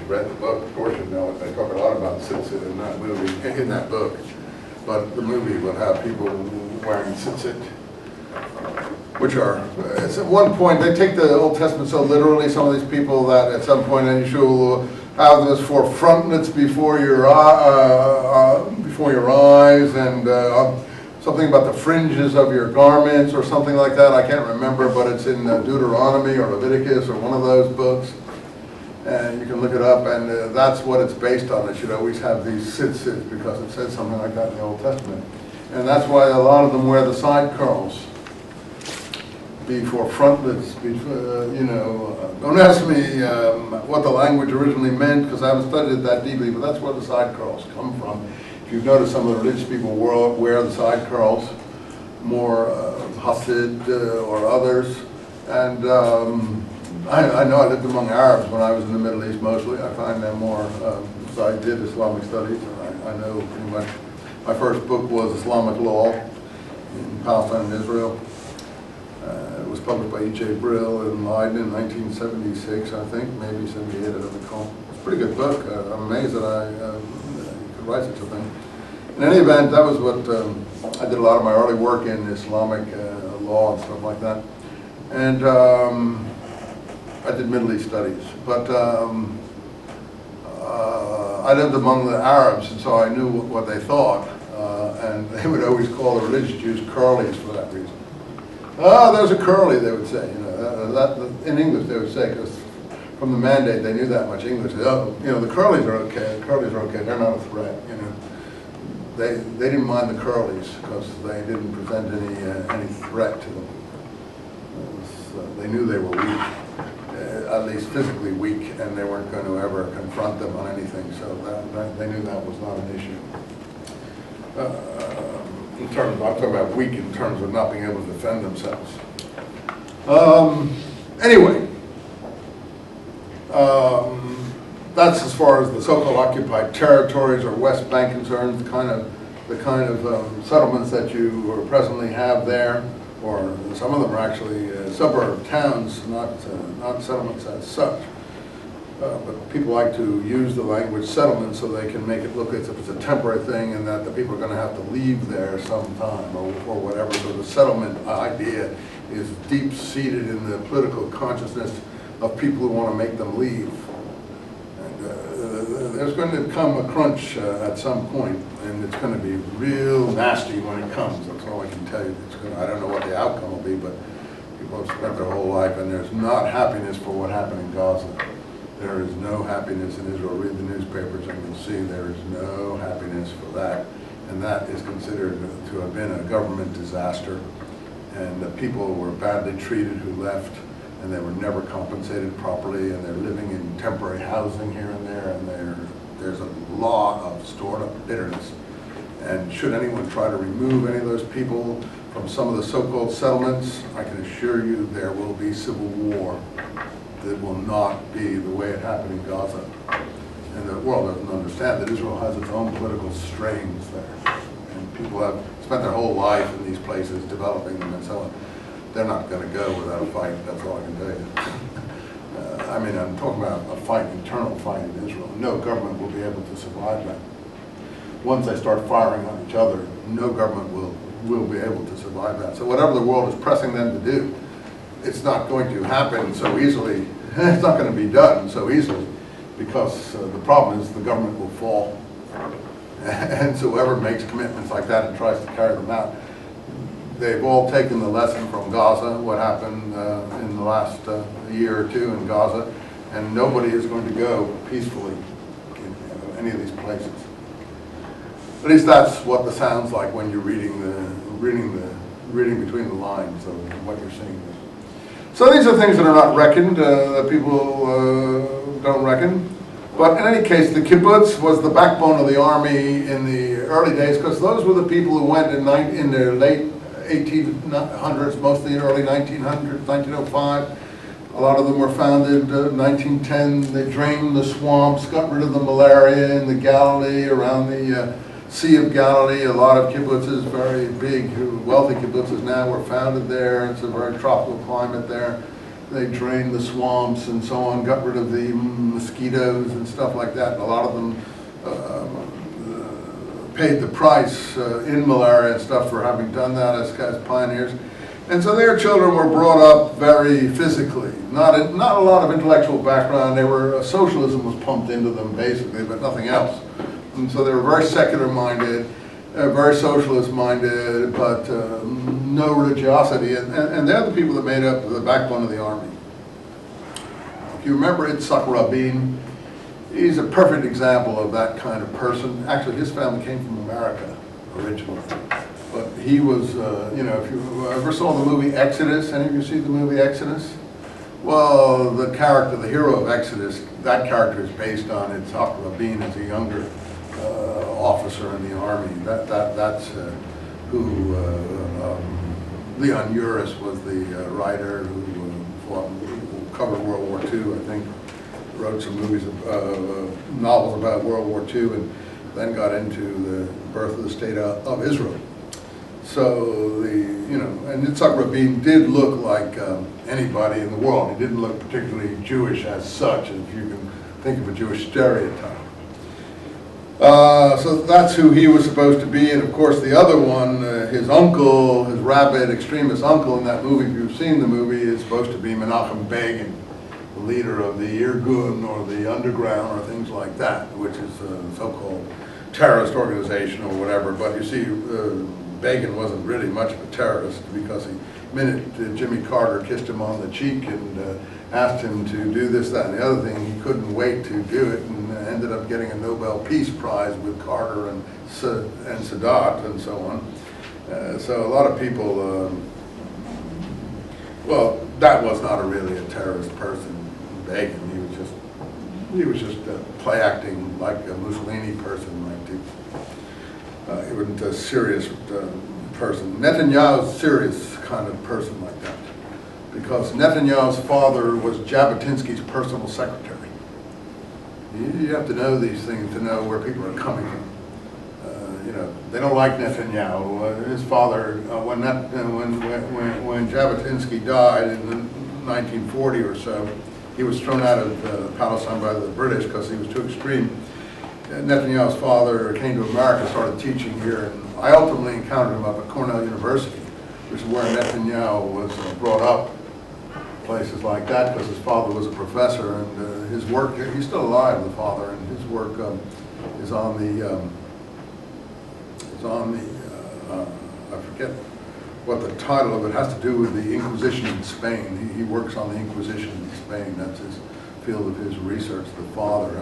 read the book, of course you know it. They talk a lot about tzitzit in that movie, in that book. But the movie would have people wearing tzitzit, which are, at one point, they take the Old Testament so literally, some of these people, that at some point you should have this for frontlets before your eyes, and something about the fringes of your garments or something like that. I can't remember, but it's in Deuteronomy or Leviticus or one of those books. And you can look it up, and that's what it's based on. It should always have these tzitzit because it says something like that in the Old Testament. And that's why a lot of them wear the side curls before frontlets. Don't ask me what the language originally meant because I haven't studied it that deeply, but that's where the side curls come from. If you've noticed, some of the religious people wear the side curls, more Hasid or others. And I know I lived among Arabs when I was in the Middle East mostly. I find them more, so I did Islamic studies, and I know pretty much. My first book was Islamic Law in Palestine and Israel. It was published by E.J. Brill in Leiden in 1976, I think, maybe 78, I don't recall. It's a pretty good book. I'm amazed that I could write such a thing. In any event, that was what, I did a lot of my early work in Islamic law and stuff like that. And I did Middle East studies, but I lived among the Arabs, and so I knew what they thought, and they would always call the religious Jews curlies for that reason. Oh, there's a curly, they would say. In English they would say, because from the mandate they knew that much English. Oh, the curlies are okay. The curlies are okay. They're not a threat. They didn't mind the curlies because they didn't present any threat to them. They knew they were weak. At least physically weak, and they weren't going to ever confront them on anything, so they knew that was not an issue. I'm talking about weak in terms of not being able to defend themselves. Anyway, that's as far as the so-called occupied territories or West Bank concerns, the kind of settlements that you presently have there. Or some of them are actually suburb towns, not settlements as such. But people like to use the language settlement so they can make it look as if it's a temporary thing and that the people are going to have to leave there sometime or whatever. So the settlement idea is deep-seated in the political consciousness of people who want to make them leave. And there's going to come a crunch at some point, and it's going to be real nasty when it comes. That's all I can tell you. I don't know what the outcome will be, but people have spent their whole life, and there's not happiness for what happened in Gaza. There is no happiness in Israel. Read the newspapers and you'll see there is no happiness for that. And that is considered to have been a government disaster. And the people were badly treated who left, and they were never compensated properly, and they're living in temporary housing here and there, and there's a lot of stored up bitterness. And should anyone try to remove any of those people from some of the so-called settlements, I can assure you there will be civil war. That will not be the way it happened in Gaza. And the world doesn't understand that Israel has its own political strains there. And people have spent their whole life in these places developing them and so on. They're not going to go without a fight, that's all I can tell you. I'm talking about a fight, internal fight in Israel. No government will be able to survive that. Once they start firing on each other, no government will be able to survive that. So whatever the world is pressing them to do, it's not going to happen so easily. It's not going to be done so easily because the problem is the government will fall. And so whoever makes commitments like that and tries to carry them out, they've all taken the lesson from Gaza, what happened in the last year or two in Gaza, and nobody is going to go peacefully in any of these places. At least that's what it sounds like when you're reading between the lines of what you're seeing. So these are things that are not reckoned, that people don't reckon. But in any case, the kibbutz was the backbone of the army in the early days, because those were the people who went in the late 1800s, mostly in early 1900s, 1905. A lot of them were founded 1910. They drained the swamps, got rid of the malaria in the Galilee, around the Sea of Galilee. A lot of kibbutzes, very big, wealthy kibbutzes now, were founded there. It's a very tropical climate there. They drained the swamps and so on, got rid of the mosquitoes and stuff like that. And a lot of them paid the price in malaria and stuff for having done that as pioneers. And so their children were brought up very physically, not a lot of intellectual background. They were, socialism was pumped into them basically, but nothing else. And so they were very secular minded, very socialist minded, but no religiosity. And they're the people that made up the backbone of the army. If you remember Yitzhak Rabin, he's a perfect example of that kind of person. Actually, his family came from America originally. But he was, you know, if you ever saw the movie Exodus, any of you see the movie Exodus? Well, the character, the hero of Exodus, that character is based on Yitzhak Rabin as a younger officer in the army. That's who Leon Uris was the writer who covered World War II, I think, wrote some movies, novels about World War II, and then got into the birth of the state of Israel. So and Yitzhak Rabin did look like anybody in the world. He didn't look particularly Jewish as such, if you can think of a Jewish stereotype. So that's who he was supposed to be, and of course the other one, his uncle, his rabid extremist uncle in that movie, if you've seen the movie, is supposed to be Menachem Begin, the leader of the Irgun or the underground or things like that, which is a so-called terrorist organization or whatever. But you see, Begin wasn't really much of a terrorist, because the minute Jimmy Carter kissed him on the cheek and asked him to do this, that, and the other thing, he couldn't wait to do it, and ended up getting a Nobel Peace Prize with Carter and Sadat and so on. So a lot of people, well, that was not really a terrorist person, Begin. He was just play acting like a Mussolini person might do. He wasn't a serious person. Netanyahu's a serious kind of person like that, because Netanyahu's father was Jabotinsky's personal secretary. You have to know these things to know where people are coming from. They don't like Netanyahu. His father, when Jabotinsky died in 1940 or so, he was thrown out of Palestine by the British because he was too extreme. Netanyahu's father came to America, started teaching here, and I ultimately encountered him up at Cornell University, which is where Netanyahu was brought up, places like that, because his father was a professor, and his work, he's still alive, the father, and his work is on the, I forget what the title of it has to do with the Inquisition in Spain. He works on the Inquisition in Spain. That's his field of his research, the father.